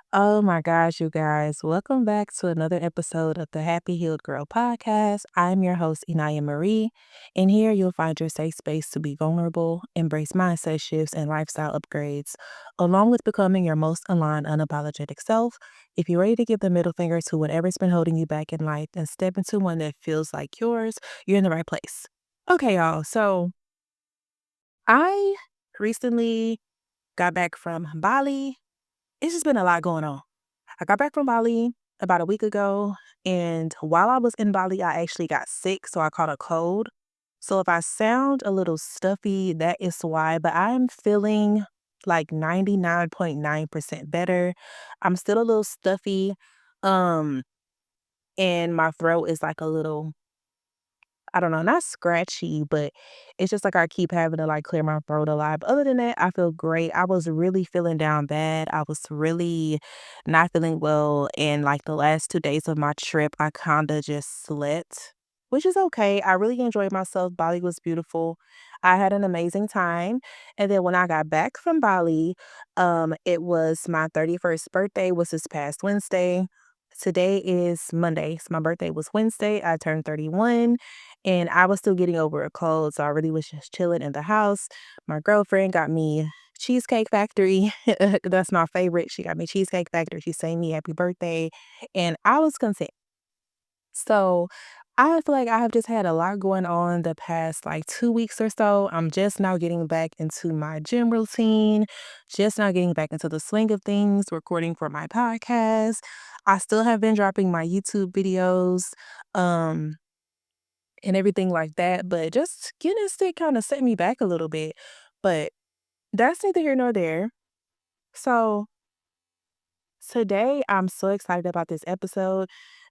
Oh my gosh, you guys. Welcome back to another episode of the Happy Healed Girl podcast. I'm your host, Inaya Marie, and here you'll find your safe space to be vulnerable, embrace mindset shifts and lifestyle upgrades, along with becoming your most aligned, unapologetic self. If you're ready to give the middle finger to whatever's been holding you back in life and step into one that feels like yours, you're in the right place. Okay, y'all. So I recently got back from Bali. It's just been a lot going on. I got back from Bali about a week ago, and while I was in Bali, I actually got sick, so I caught a cold. So if I sound a little stuffy, that is why, but I'm feeling like 99.9% better. I'm still a little stuffy, um, and my throat is like a little I don't know, not scratchy, but it's just like I keep having to like clear my throat a lot. But other than that, I feel great. I was really feeling down bad. I was really not feeling well. And like the last 2 days of my trip, I kind of just slept, which is okay. I really enjoyed myself. Bali was beautiful. I had an amazing time. And then when I got back from Bali, it was my 31st birthday, was this past Wednesday. Today is Monday. So my birthday was Wednesday. I turned 31 and I was still getting over a cold, so I really was just chilling in the house. My girlfriend got me Cheesecake Factory. That's my favorite. She got me Cheesecake Factory. She sang me happy birthday, and I was content. So I feel like I have just had a lot going on the past like 2 weeks or so. I'm just now getting back into my gym routine, just now getting back into the swing of things, recording for my podcast. I still have been dropping my YouTube videos. Um, and everything like that, but just getting sick kinda set me back a little bit, but that's neither here nor there. So, today, I'm so excited about this episode.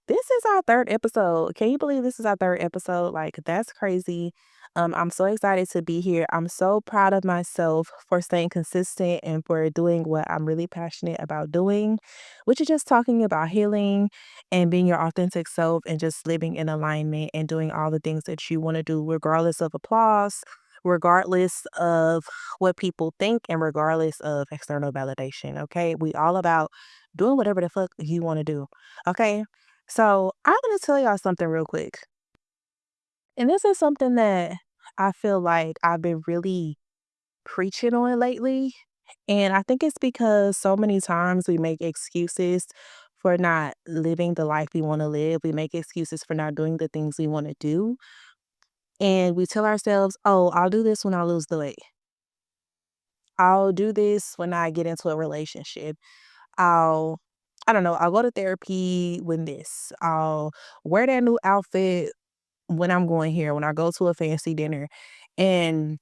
This is our 3rd episode. Can you believe this is our 3rd episode? Like, that's crazy. I'm so excited to be here. I'm so proud of myself for staying consistent and for doing what I'm really passionate about doing, which is just talking about healing and being your authentic self and just living in alignment and doing all the things that you wanna do regardless of applause, regardless of what people think, and regardless of external validation, okay? We all about doing whatever the fuck you wanna do, okay? So, I'm gonna tell y'all something real quick, and this is something that I feel like I've been really preaching on lately, and I think it's because so many times we make excuses for not living the life we wanna live. We make excuses for not doing the things we wanna do, and we tell ourselves, "Oh, I'll do this when I lose the weight. I'll do this when I get into a relationship. I'll I don't know, I'll go to therapy when this. I'll wear that new outfit when I'm going here, when I go to a fancy dinner." And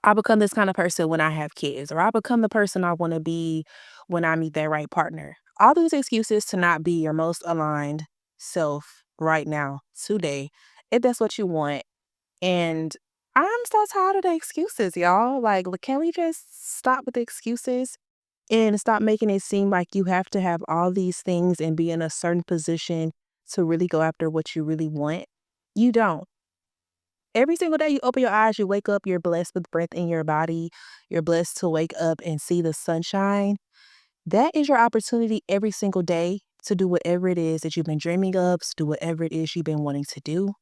I become this kind of person when I have kids, or I become the person I want to be when I meet that right partner. All these excuses to not be your most aligned self right now, today, if that's what you want. And I'm so tired of the excuses, y'all. Like, can we just stop with the excuses and stop making it seem like you have to have all these things and be in a certain position to really go after what you really want? You don't. Every single day you open your eyes, you wake up, you're blessed with breath in your body. You're blessed to wake up and see the sunshine. That is your opportunity every single day to do whatever it is that you've been dreaming of, to do whatever it is you've been wanting to do.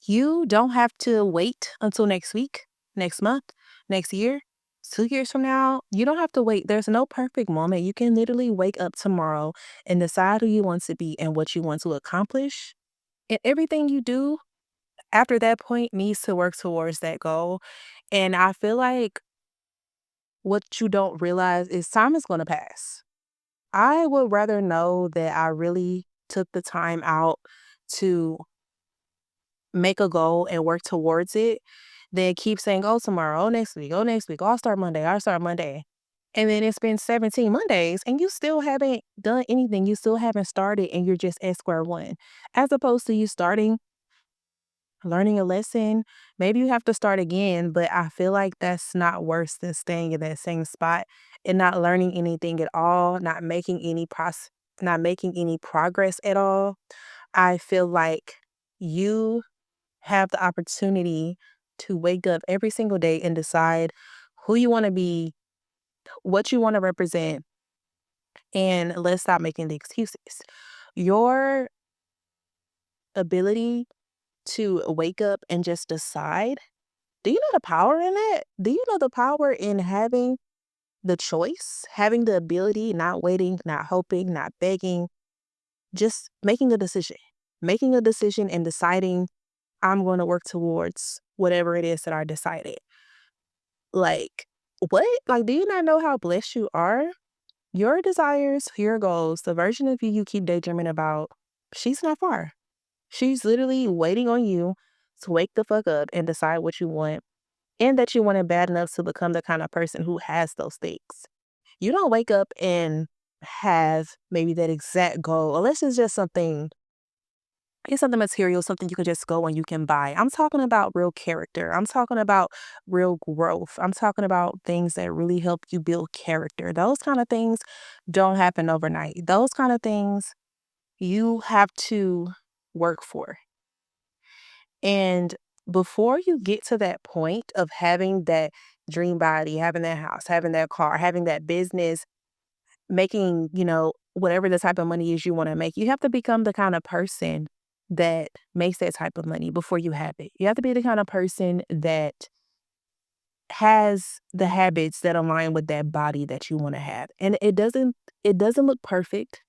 You don't have to wait until next week, next month, next year, 2 years from now. You don't have to wait. There's no perfect moment. You can literally wake up tomorrow and decide who you want to be and what you want to accomplish. And everything you do after that point needs to work towards that goal. And I feel like what you don't realize is time is going to pass. I would rather know that I really took the time out to make a goal and work towards it, then keep saying, "Oh, tomorrow, oh, next week, oh, next week, oh, I'll start Monday, I'll start Monday." And then it's been 17 Mondays and you still haven't done anything. You still haven't started and you're just at square one. As opposed to you starting, learning a lesson, maybe you have to start again, but I feel like that's not worse than staying in that same spot and not learning anything at all, not making any progress at all. I feel like you have the opportunity to wake up every single day and decide who you want to be what you want to represent, and let's stop making the excuses. Your ability to wake up and just decide, do you know the power in it? Do you know the power in having the choice, having the ability, not waiting, not hoping, not begging, just making a decision and deciding I'm going to work towards whatever it is that I decided. Like, what? Like, do you not know how blessed you are? Your desires, your goals, the version of you keep daydreaming about, she's not far. She's literally waiting on you to wake the fuck up and decide what you want and that you want it bad enough to become the kind of person who has those things. You don't wake up and have maybe that exact goal, unless it's something material, something you can just go and you can buy. I'm talking about real character. I'm talking about real growth. I'm talking about things that really help you build character. Those kind of things don't happen overnight. Those kind of things you have to work for. And before you get to that point of having that dream body, having that house, having that car, having that business, making, whatever the type of money is you want to make, you have to become the kind of person that makes that type of money before you have it. You have to be the kind of person that has the habits that align with that body that you want to have. And it doesn't look perfect.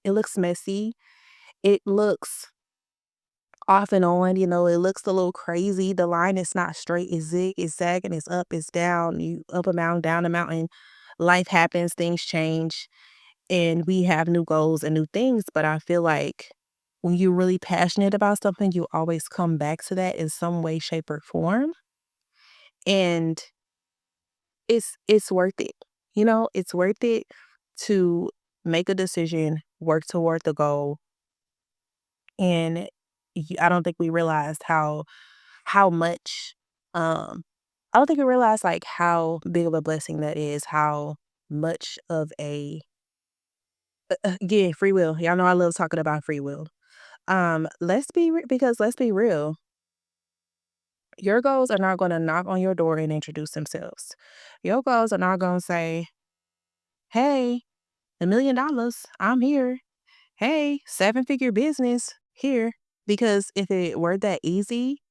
It looks messy. It looks off and on, it looks a little crazy. The line is not straight. It's zagging, it's up, it's down. You up a mountain, down a mountain. Life happens, things change, and we have new goals and new things. But I feel like when you're really passionate about something, you always come back to that in some way, shape, or form. And it's worth it. It's worth it to make a decision, work toward the goal. And I don't think we realized how much, I don't think we realize, like, how big of a blessing that is, how much of a again, free will. Y'all know I love talking about free will. Because let's be real, your goals are not gonna knock on your door and introduce themselves. Your goals are not gonna say, "Hey, $1 million, I'm here. Hey, seven-figure business, here." Because if it were that easy,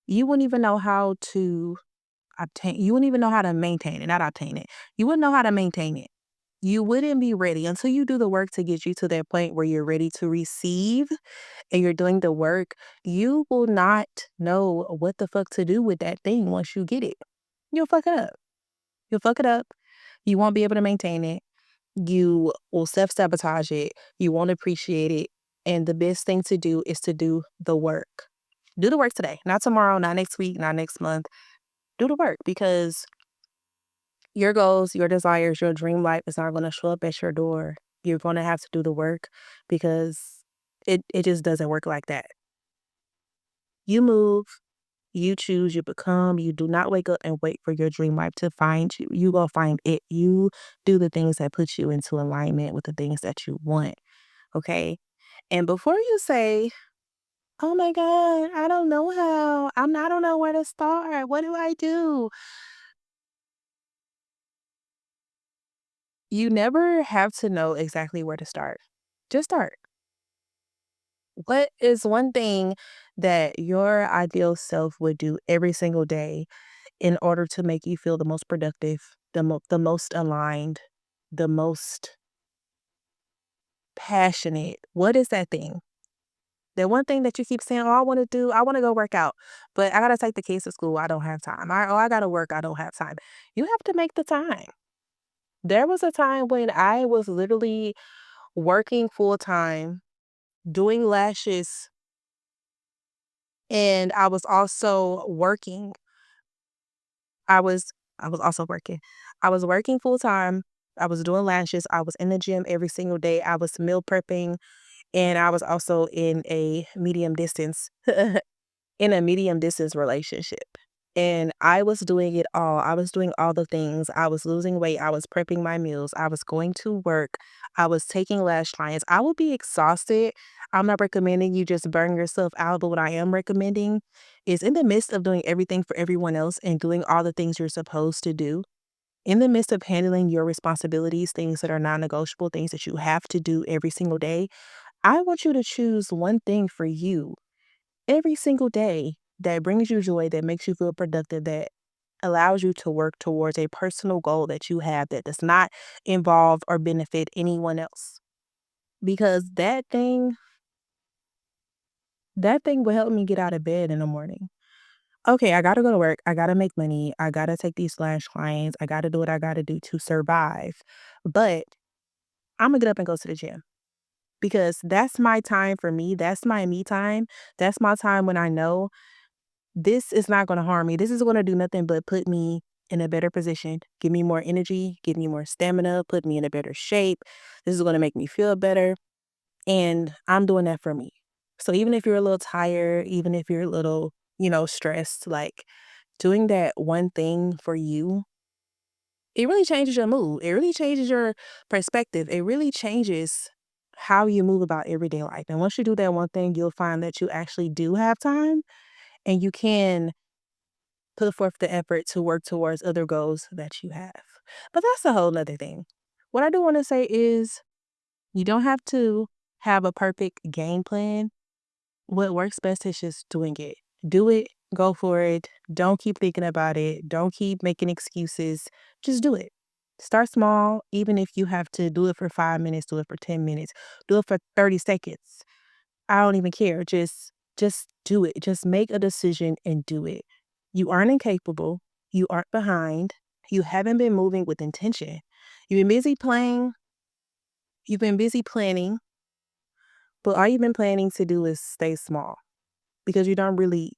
you wouldn't even know how to you wouldn't even know how to maintain it, not obtain it. You wouldn't know how to maintain it. You wouldn't be ready until you do the work to get you to that point where you're ready to receive and you're doing the work. You will not know what the fuck to do with that thing once you get it. You'll fuck it up. You'll fuck it up. You won't be able to maintain it. You will self sabotage it. You won't appreciate it. And the best thing to do is to do the work. Do the work today, not tomorrow, not next week, not next month. Do the work because your goals, your desires, your dream life is not going to show up at your door. You're going to have to do the work because it just doesn't work like that. You move, you choose, you become. You do not wake up and wait for your dream life to find you. You go find it. You do the things that put you into alignment with the things that you want. Okay. And before you say, "Oh my God, I don't know how. I don't know where to start. What do I do?" You never have to know exactly where to start. Just start. What is one thing that your ideal self would do every single day in order to make you feel the most productive, the most aligned, the most passionate? What is that thing? The one thing that you keep saying, "Oh, I want to do, I want to go work out, but I got to take the kids to school. I don't have time. I got to work. I don't have time." You have to make the time. There was a time when I was literally working full time, doing lashes, and I was also working. I was also working. I was working full time. I was doing lashes. I was in the gym every single day. I was meal prepping, and I was also in a medium distance in a medium distance relationship. And I was doing it all. I was doing all the things. I was losing weight. I was prepping my meals. I was going to work. I was taking lash clients. I would be exhausted. I'm not recommending you just burn yourself out, but what I am recommending is in the midst of doing everything for everyone else and doing all the things you're supposed to do In the midst of handling your responsibilities, things that are non-negotiable, things that you have to do every single day, I want you to choose one thing for you every single day that brings you joy, that makes you feel productive, that allows you to work towards a personal goal that you have that does not involve or benefit anyone else. Because that thing will help me get out of bed in the morning. Okay, I gotta go to work. I gotta make money. I gotta take these slash clients. I gotta do what I gotta do to survive. But I'm gonna get up and go to the gym because that's my time for me. That's my me time. That's my time when I know this is not gonna harm me. This is gonna do nothing but put me in a better position, give me more energy, give me more stamina, put me in a better shape. This is gonna make me feel better. And I'm doing that for me. So even if you're a little tired, even if you're a little, stressed, like doing that one thing for you, it really changes your mood. It really changes your perspective. It really changes how you move about everyday life. And once you do that one thing, you'll find that you actually do have time and you can put forth the effort to work towards other goals that you have. But that's a whole nother thing. What I do want to say is you don't have to have a perfect game plan. What works best is just doing it. Do it, go for it. Don't keep thinking about it. Don't keep making excuses. Just do it. Start small, even if you have to do it for 5 minutes, do it for 10 minutes, do it for 30 seconds. I don't even care. Just do it. Just make a decision and do it. You aren't incapable. You aren't behind. You haven't been moving with intention. You've been busy playing. You've been busy planning, but all you've been planning to do is stay small because you don't really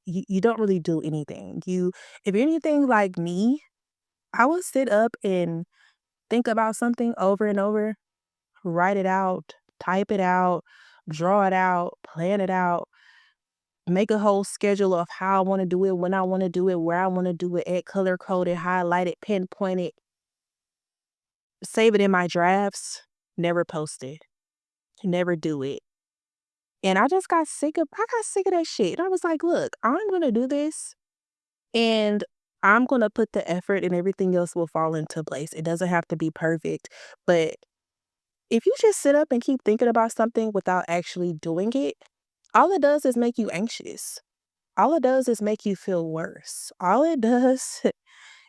do anything. If you're anything like me, I would sit up and think about something over and over, write it out, type it out, draw it out, plan it out, make a whole schedule of how I want to do it, when I want to do it, where I want to do it, add color coded, highlight it, pinpoint it, save it in my drafts, never post it, never do it. And I got sick of that shit. And I was like, look, I'm gonna do this and I'm gonna put the effort and everything else will fall into place. It doesn't have to be perfect. But if you just sit up and keep thinking about something without actually doing it, all it does is make you anxious. All it does is make you feel worse. All it does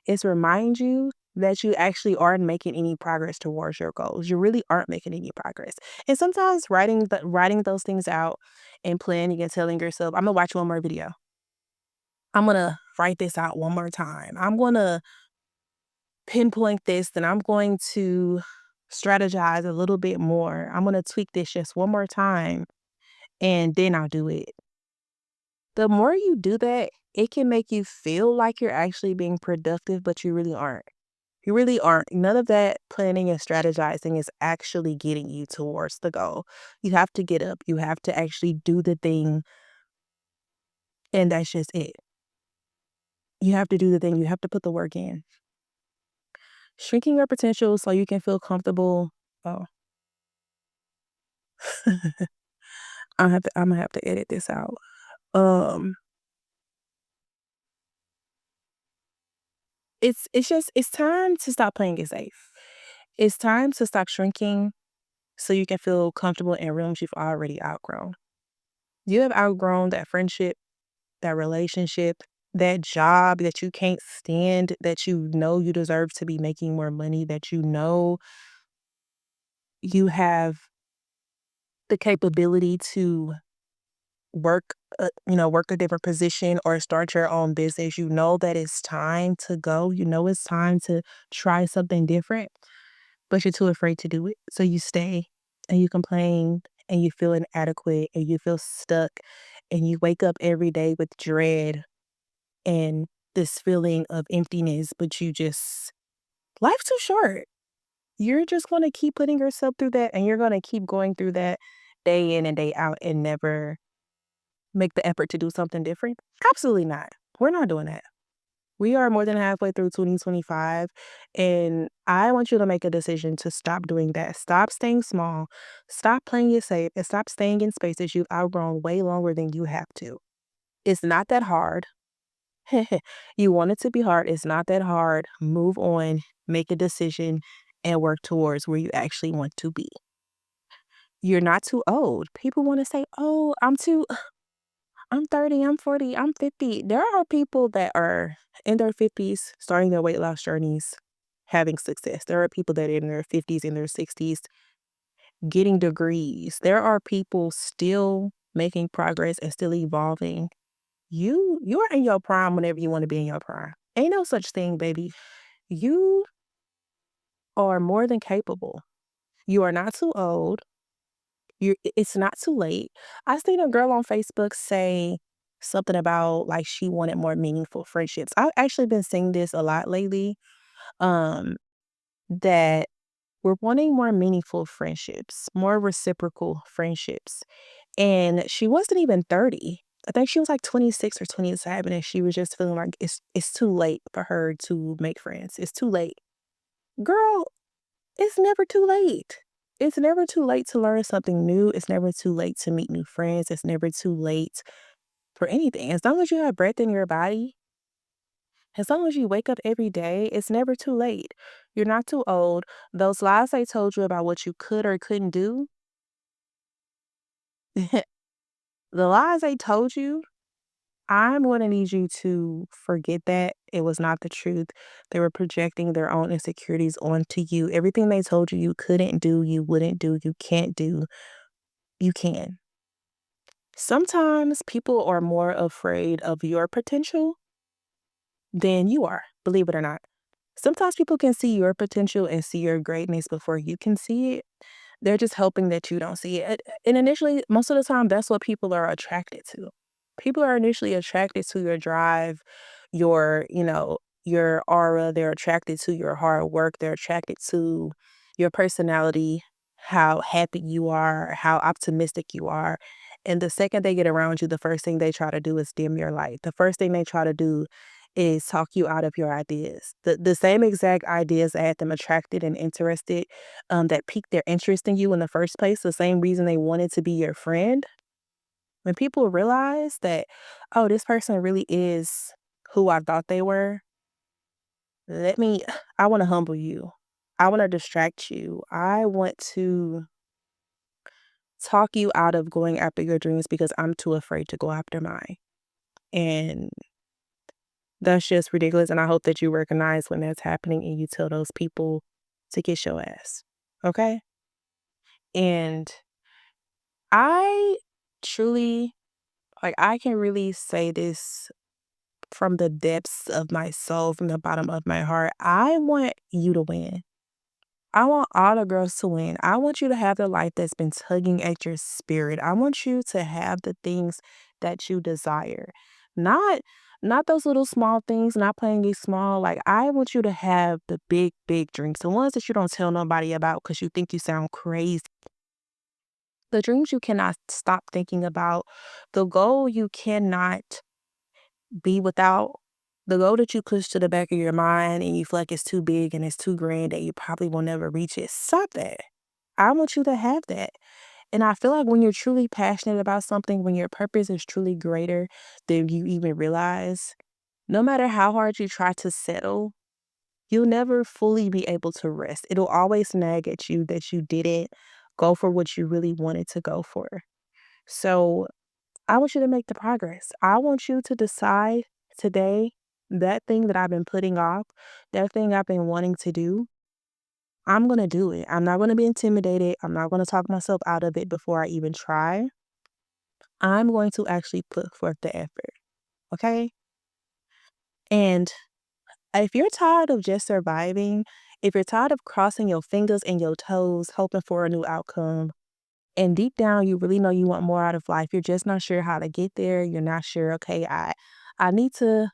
is remind you that you actually aren't making any progress towards your goals. You really aren't making any progress. And sometimes writing those things out and planning and telling yourself, I'm gonna watch one more video. I'm gonna write this out one more time. I'm gonna pinpoint this, then I'm going to strategize a little bit more. I'm gonna tweak this just one more time and then I'll do it. The more you do that, it can make you feel like you're actually being productive, but you really aren't. You really aren't. None of that planning and strategizing is actually getting you towards the goal. You have to get up. You have to actually do the thing, and that's just it. You have to do the thing. You have to put the work in. Shrinking your potential so you can feel comfortable. Oh, I'm gonna have to edit this out. Um, it's time to stop playing it safe. It's time to stop shrinking so you can feel comfortable in rooms you've already outgrown. You have outgrown that friendship, that relationship, that job that you can't stand, that you know you deserve to be making more money, that you know you have the capability to work a different position or start your own business. You know that it's time to go. You know it's time to try something different, but you're too afraid to do it. So you stay and you complain and you feel inadequate and you feel stuck and you wake up every day with dread and this feeling of emptiness, but life's too short. You're just going to keep putting yourself through that and you're going to keep going through that day in and day out and never make the effort to do something different. Absolutely not. We're not doing that. We are more than halfway through 2025, and I want you to make a decision to stop doing that. Stop staying small, stop playing it safe, and stop staying in spaces you've outgrown way longer than you have to. It's not that hard. You want it to be hard. It's not that hard. Move on, make a decision, and work towards where you actually want to be. You're not too old. People want to say, oh, I'm 30, I'm 40, I'm 50. There are people that are in their 50s starting their weight loss journeys, having success. There are people that are in their 50s and their 60s getting degrees. There are people still making progress and still evolving. You're in your prime whenever you want to be in your prime. Ain't no such thing, baby. You are more than capable. You are not too old. It's not too late. I seen a girl on Facebook say something about like she wanted more meaningful friendships. I've actually been seeing this a lot lately. Um, that we're wanting more meaningful friendships, more reciprocal friendships. And she wasn't even 30. I think she was like 26 or 27, and she was just feeling like it's too late for her to make friends. It's too late. Girl, it's never too late. It's never too late to learn something new. It's never too late to meet new friends. It's never too late for anything. As long as you have breath in your body, as long as you wake up every day, it's never too late. You're not too old. Those lies they told you about what you could or couldn't do, the lies they told you, I'm going to need you to forget that. It was not the truth. They were projecting their own insecurities onto you. Everything they told you you couldn't do, you wouldn't do, you can't do, you can. Sometimes people are more afraid of your potential than you are, believe it or not. Sometimes people can see your potential and see your greatness before you can see it. They're just hoping that you don't see it. And initially, most of the time, that's what people are attracted to. People are initially attracted to your drive, your aura. They're attracted to your hard work. They're attracted to your personality, how happy you are, how optimistic you are. And the second they get around you, the first thing they try to do is dim your light. The first thing they try to do is talk you out of your ideas. The same exact ideas that had them attracted and interested, that piqued their interest in you in the first place, the same reason they wanted to be your friend. When people realize that, oh, this person really is who I thought they were, let me, I want to humble you. I want to distract you. I want to talk you out of going after your dreams because I'm too afraid to go after mine. And that's just ridiculous, and I hope that you recognize when that's happening and you tell those people to kiss your ass, okay? And I truly I can really say this from the depths of my soul, from the bottom of my heart. I want you to win. I want all the girls to win. I want you to have the life that's been tugging at your spirit. I want you to have the things that you desire. Not not those little small things, not playing it small. Like I want you to have the big, big dreams. The ones that you don't tell nobody about because you think you sound crazy. The dreams you cannot stop thinking about. The goal you cannot be without. The goal that you push to the back of your mind and you feel like it's too big and it's too grand that you probably will never reach it. Stop that. I want you to have that. And I feel like when you're truly passionate about something, when your purpose is truly greater than you even realize, no matter how hard you try to settle, you'll never fully be able to rest. It'll always nag at you that you didn't go for what you really wanted to go for. So I want you to make the progress. I want you to decide today that thing that I've been putting off, that thing I've been wanting to do, I'm going to do it. I'm not going to be intimidated. I'm not going to talk myself out of it before I even try. I'm going to actually put forth the effort. Okay. And if you're tired of just surviving, if you're tired of crossing your fingers and your toes, hoping for a new outcome, and deep down you really know you want more out of life, you're just not sure how to get there. You're not sure, okay, I need to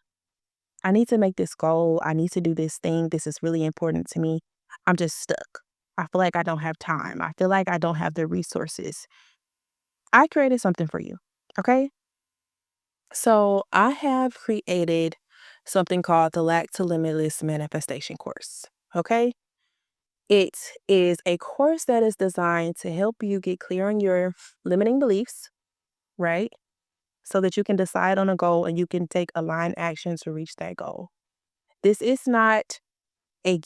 I need to make this goal. I need to do this thing. This is really important to me. I'm just stuck. I feel like I don't have time. I feel like I don't have the resources. I created something for you. Okay. So I have created something called the Lack to Limitless Manifestation course. Okay. It is a course that is designed to help you get clear on your limiting beliefs, right? so that you can decide on a goal and you can take aligned action to reach that goal. This is not a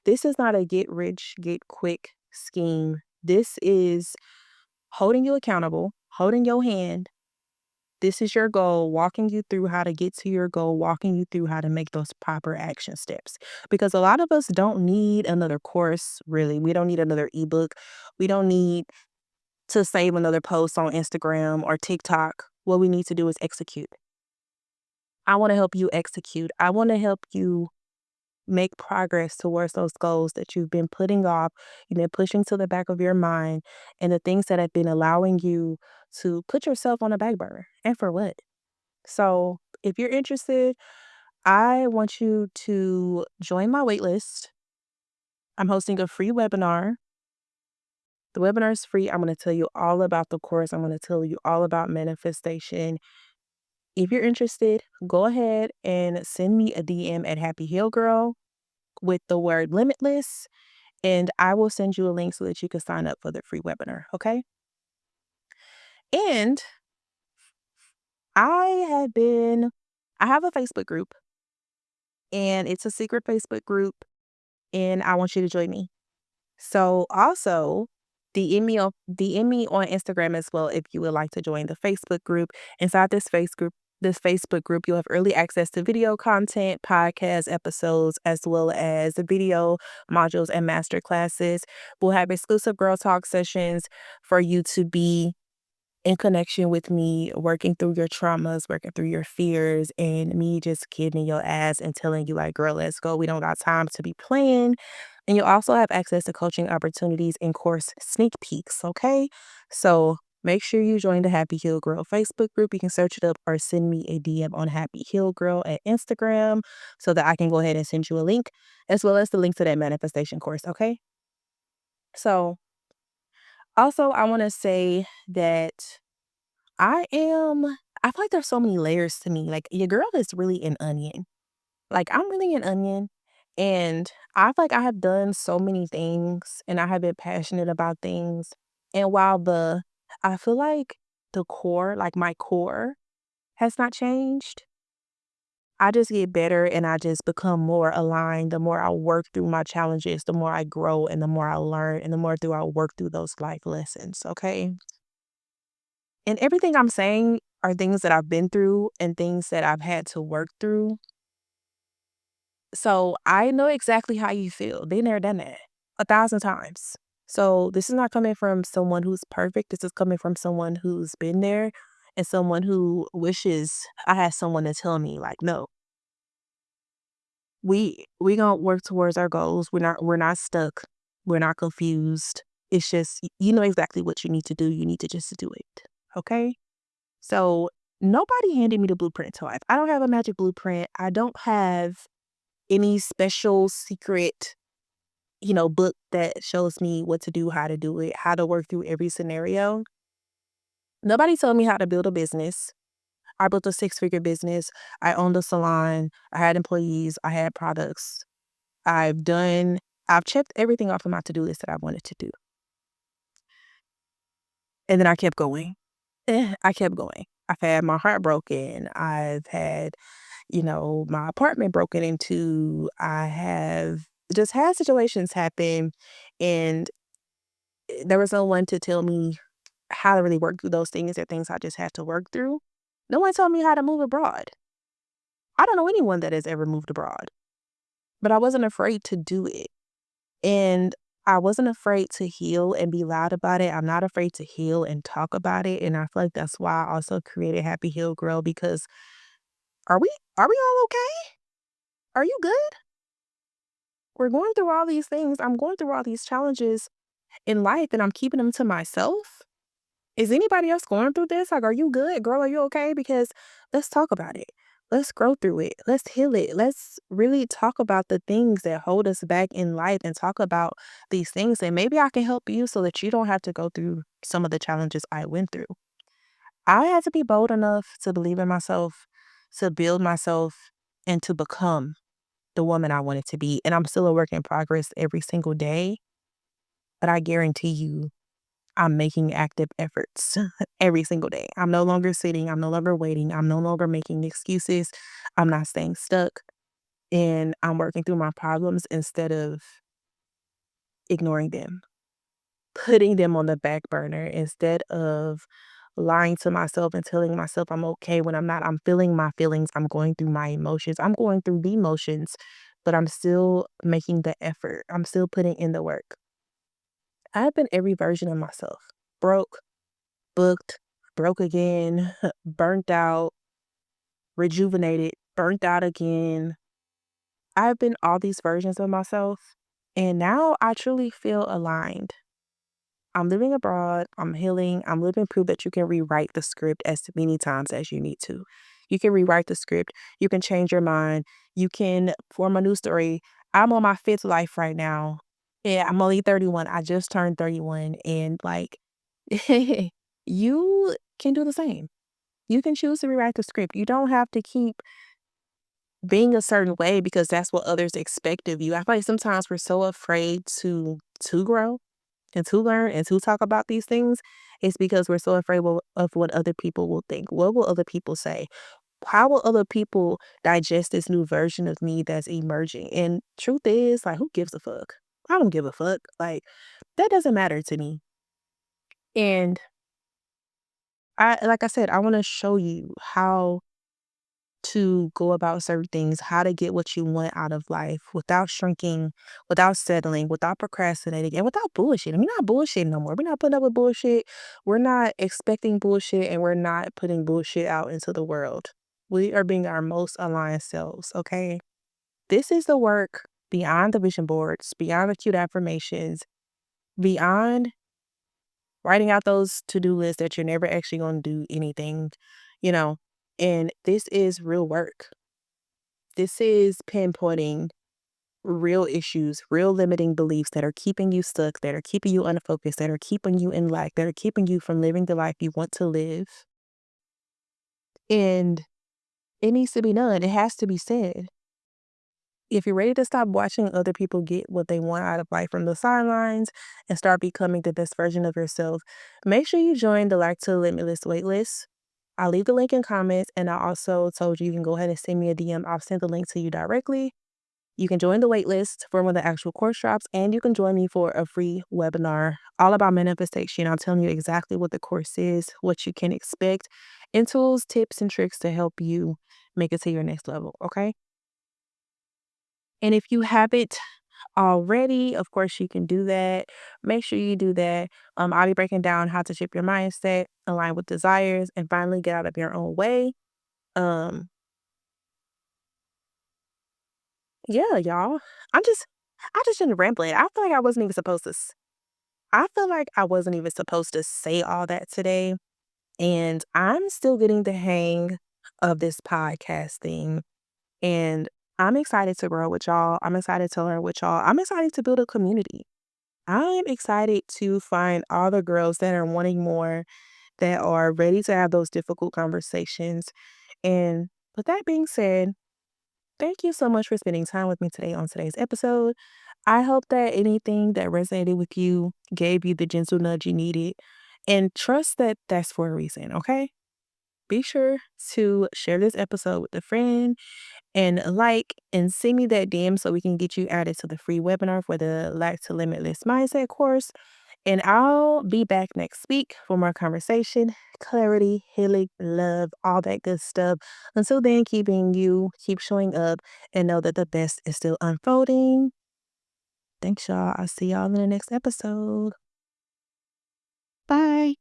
This is not a get rich, get quick scheme. This is holding you accountable, holding your hand. This is your goal, walking you through how to get to your goal, walking you through how to make those proper action steps. Because a lot of us don't need another course, really. We don't need another ebook. We don't need to save another post on Instagram or TikTok. What we need to do is execute. I want to help you execute. I want to help you make progress towards those goals that you've been putting off, you've been pushing to the back of your mind, and the things that have been allowing you to put yourself on a back burner. And for what? So, if you're interested, I want you to join my waitlist. I'm hosting a free webinar. The webinar is free. I'm going to tell you all about the course. I'm going to tell you all about manifestation. If you're interested, go ahead and send me a DM at Happy Heal Girl with the word Limitless, and I will send you a link so that you can sign up for the free webinar. Okay. And I have a Facebook group, and it's a secret Facebook group, and I want you to join me. So also DM me on Instagram as well if you would like to join the Facebook group. Inside this Facebook group, you'll have early access to video content, podcast episodes, as well as the video modules and master classes. We'll have exclusive girl talk sessions for you to be in connection with me, working through your traumas, working through your fears, and me just getting your ass and telling you, like, girl, let's go. We don't got time to be playing. And you'll also have access to coaching opportunities and course sneak peeks, okay? So make sure you join the Happy Heal Girl Facebook group. You can search it up or send me a DM on Happy Heal Girl at Instagram so that I can go ahead and send you a link, as well as the link to that manifestation course, okay? So also, I want to say that I feel like there's so many layers to me. Like, your girl is really an onion. Like, I'm really an onion. And I feel like I have done so many things and I have been passionate about things. And while I feel like the core, like my core, has not changed, I just get better and I just become more aligned. The more I work through my challenges, the more I grow and the more I learn and the more I work through those life lessons. Okay. And everything I'm saying are things that I've been through and things that I've had to work through. So I know exactly how you feel. Been there, done that 1,000 times. So this is not coming from someone who's perfect. This is coming from someone who's been there and someone who wishes I had someone to tell me, like, no, we gonna work towards our goals. We're not stuck. We're not confused. It's just you know exactly what you need to do. You need to just do it. Okay? So nobody handed me the blueprint to life. I don't have a magic blueprint. I don't have any special secret, book that shows me what to do, how to do it, how to work through every scenario. Nobody told me how to build a business. I built a six-figure business. I owned a salon. I had employees. I had products. I've checked everything off of my to-do list that I wanted to do. And then I kept going. I kept going. I've had my heart broken. I've had, my apartment broken into. I have just had situations happen, and there was no one to tell me how to really work through those things. They're things I just had to work through. No one told me how to move abroad. I don't know anyone that has ever moved abroad, but I wasn't afraid to do it. And I wasn't afraid to heal and be loud about it. I'm not afraid to heal and talk about it. And I feel like that's why I also created Happy Heal Girl, because are we all okay? Are you good? We're going through all these things. I'm going through all these challenges in life and I'm keeping them to myself. Is anybody else going through this? Like, are you good? Girl, are you okay? Because let's talk about it. Let's grow through it. Let's heal it. Let's really talk about the things that hold us back in life and talk about these things. And maybe I can help you so that you don't have to go through some of the challenges I went through. I had to be bold enough to believe in myself, to build myself, and to become the woman I wanted to be. And I'm still a work in progress every single day. But I guarantee you, I'm making active efforts every single day. I'm no longer sitting. I'm no longer waiting. I'm no longer making excuses. I'm not staying stuck. And I'm working through my problems instead of ignoring them, putting them on the back burner instead of lying to myself and telling myself I'm okay when I'm not. I'm feeling my feelings. I'm going through my emotions. I'm going through the emotions, but I'm still making the effort. I'm still putting in the work. I've been every version of myself: broke, booked, broke again, burnt out, rejuvenated, burnt out again. I've been all these versions of myself, and now I truly feel aligned. I'm living abroad, I'm healing, I'm living proof that you can rewrite the script as many times as you need to. You can rewrite the script, you can change your mind, you can form a new story. I'm on my fifth life right now. Yeah, I'm only 31. I just turned 31, and like, you can do the same. You can choose to rewrite the script. You don't have to keep being a certain way because that's what others expect of you. I feel like sometimes we're so afraid to grow and to learn and to talk about these things. It's because we're so afraid of what other people will think. What will other people say? How will other people digest this new version of me that's emerging? And truth is, like, who gives a fuck? I don't give a fuck. Like, that doesn't matter to me. And like I said, I want to show you how to go about certain things, how to get what you want out of life without shrinking, without settling, without procrastinating, and without bullshit. We're not bullshitting no more. We're not putting up with bullshit. We're not expecting bullshit, and we're not putting bullshit out into the world. We are being our most aligned selves, okay? This is the work beyond the vision boards, beyond the cute affirmations, beyond writing out those to-do lists that you're never actually going to do anything, you know. And this is real work. This is pinpointing real issues, real limiting beliefs that are keeping you stuck, that are keeping you unfocused, that are keeping you in lack, that are keeping you from living the life you want to live. And it needs to be done. It has to be said. If you're ready to stop watching other people get what they want out of life from the sidelines and start becoming the best version of yourself, make sure you join the Like to Limitless waitlist. I'll leave the link in comments, and I also told you can go ahead and send me a DM. I'll send the link to you directly. You can join the waitlist for when the actual course drops, and you can join me for a free webinar all about manifestation. I'm telling you exactly what the course is, what you can expect, and tools, tips, and tricks to help you make it to your next level, okay? And if you haven't already, of course, you can do that. Make sure you do that. I'll be breaking down how to shift your mindset, align with desires, and finally get out of your own way. Um, yeah, y'all. I just been rambling. I feel like I wasn't even supposed to. I feel like I wasn't even supposed to say all that today, and I'm still getting the hang of this podcast thing. And I'm excited to grow with y'all. I'm excited to learn with y'all. I'm excited to build a community. I'm excited to find all the girls that are wanting more, that are ready to have those difficult conversations. And with that being said, thank you so much for spending time with me today on today's episode. I hope that anything that resonated with you gave you the gentle nudge you needed. And trust that that's for a reason, okay? Be sure to share this episode with a friend and like and send me that DM so we can get you added to the free webinar for the Lack to Limitless Mindset course. And I'll be back next week for more conversation, clarity, healing, love, all that good stuff. Until then, keep being you, keep showing up, and know that the best is still unfolding. Thanks, y'all. I'll see y'all in the next episode. Bye.